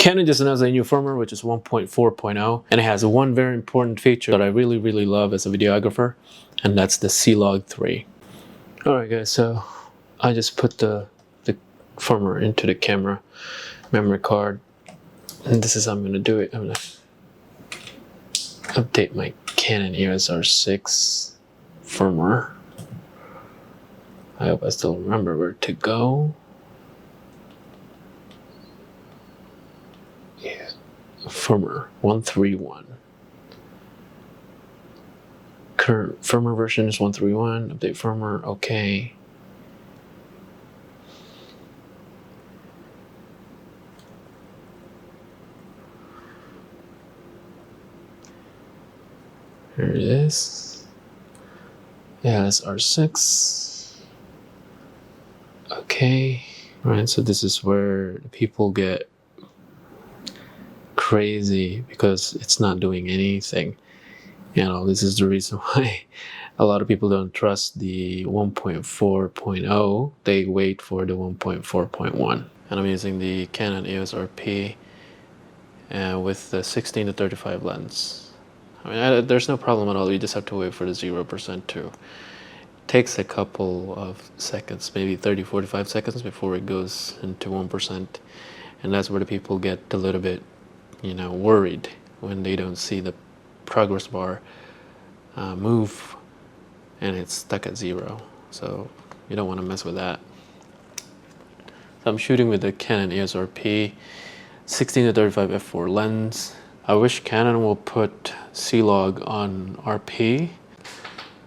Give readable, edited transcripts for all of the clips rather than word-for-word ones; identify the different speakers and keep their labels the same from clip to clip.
Speaker 1: Canon just announced a new firmware, which is 1.4.0, and it has one very important feature that I really love as a videographer, and that's the CLOG 3. Alright guys, so I just put the firmware into the camera memory card, and this is how I'm going to do it. I'm going to update my Canon EOS R6 firmware. I hope I still remember where to go. Yeah, firmware 131. Current firmware version is 131. Update firmware, okay. Here it is. Yeah, it's R6. Okay. Right, so this is where people get crazy because it's not doing anything. You know, this is the reason why a lot of people don't trust the 1.4.0. They wait for the 1.4.1. And I'm using the Canon EOS RP with the 16 to 35 lens. I mean, there's no problem at all. You just have to wait for the 0% to. It takes a couple of seconds, maybe 30-45 seconds before it goes into 1%. And that's where the people get a little bit, you know, worried when they don't see the progress bar move and it's stuck at 0. So you don't want to mess with that. So I'm shooting with the Canon EOS RP 16 to 35 f4 lens. I wish Canon will put CLOG on RP.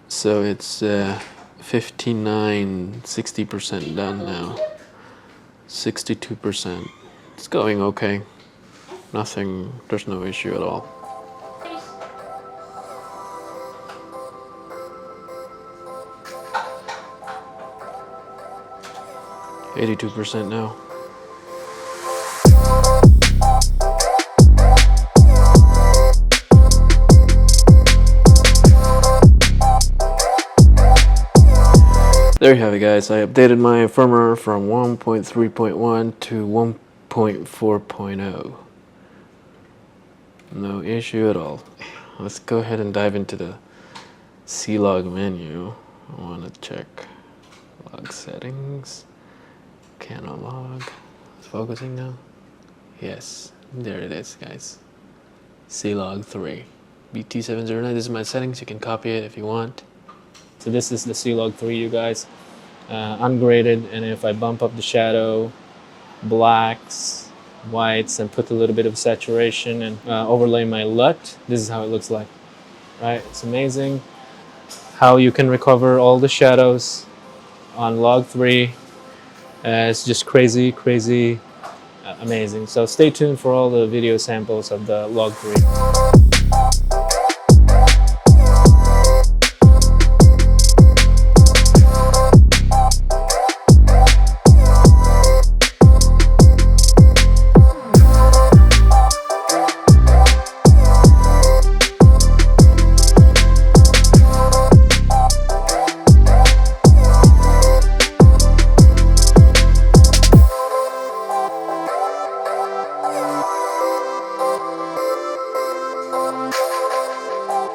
Speaker 1: So it's 60% done now. 62%. It's going okay. Nothing, there's no issue at all. %82 now. There you have it guys, I updated my firmware from 1.3.1 to 1.4.0. No issue at all. Let's go ahead and dive into the CLOG menu. I want to check log settings, Canon log. It's focusing now. Yes, there it is guys. CLOG 3 BT709. This is my settings, you can copy it if you want. So this is the CLOG 3 you guys, ungraded, and if I bump up the shadow, blacks, whites, and put a little bit of saturation and overlay my LUT, this is how it looks like, right? It's amazing how you can recover all the shadows on log 3. It's just crazy amazing. So stay tuned for all the video samples of the log 3.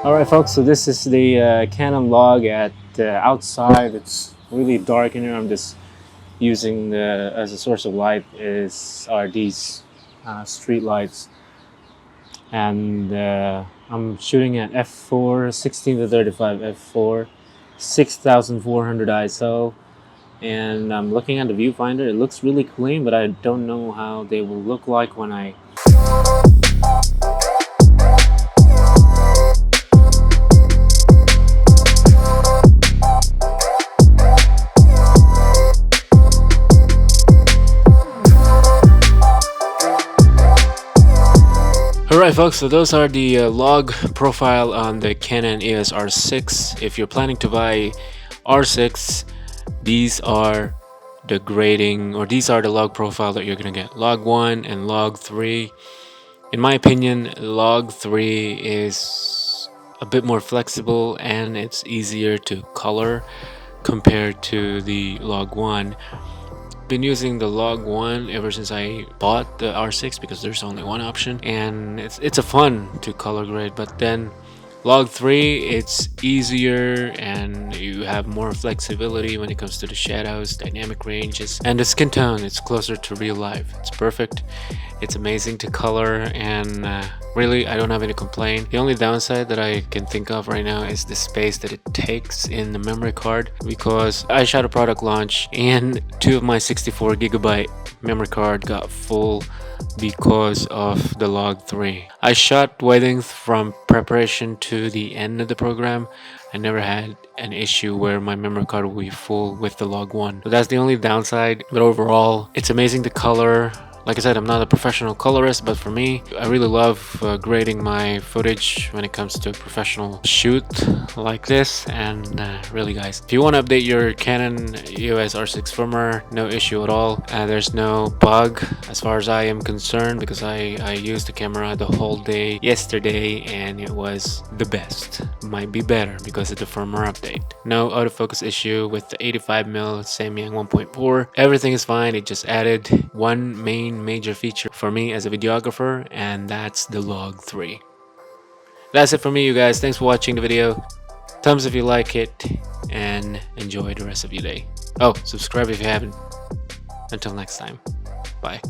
Speaker 1: Alright folks, so this is the Canon log at outside. It's really dark in here. I'm just using as a source of light are these street lights, and I'm shooting at f4, 16 to 35 f4, 6400 ISO, and I'm looking at the viewfinder. It looks really clean, but I don't know how they will look like when I Alright folks, so those are the log profile on the Canon EOS R6. If you're planning to buy R6, these are the grading, or these are the log profile that you're going to get. Log 1 and log 3. In my opinion, log 3 is a bit more flexible and it's easier to color compared to the log 1. been using the log 1 ever since I bought the R6 because there's only one option, and it's a fun to color grade. But then log 3, it's easier and you have more flexibility when it comes to the shadows, dynamic ranges, and the skin tone. It's closer to real life. It's perfect. It's amazing to color, and really I don't have any complaint. The only downside that I can think of right now is the space that it takes in the memory card, because I shot a product launch and 2 of my 64GB memory card got full because of the log 3. I shot waiting from preparation to the end of the program. I never had an issue where my memory card will be full with the log 1. So that's the only downside, but overall it's amazing to color. Like I said, I'm not a professional colorist, but for me, I really love grading my footage when it comes to a professional shoot like this. And really guys, if you want to update your Canon EOS R6 firmware, no issue at all. There's no bug as far as I am concerned, because I used the camera the whole day yesterday and it was the best. Might be better because of the firmware update. No autofocus issue with the 85mm Samyang 1.4. Everything is fine. It just added one major feature for me as a videographer, and that's the log 3. That's it for me, you guys. Thanks for watching the video. Thumbs if you like it, and enjoy the rest of your day. Oh, subscribe if you haven't. Until next time, bye.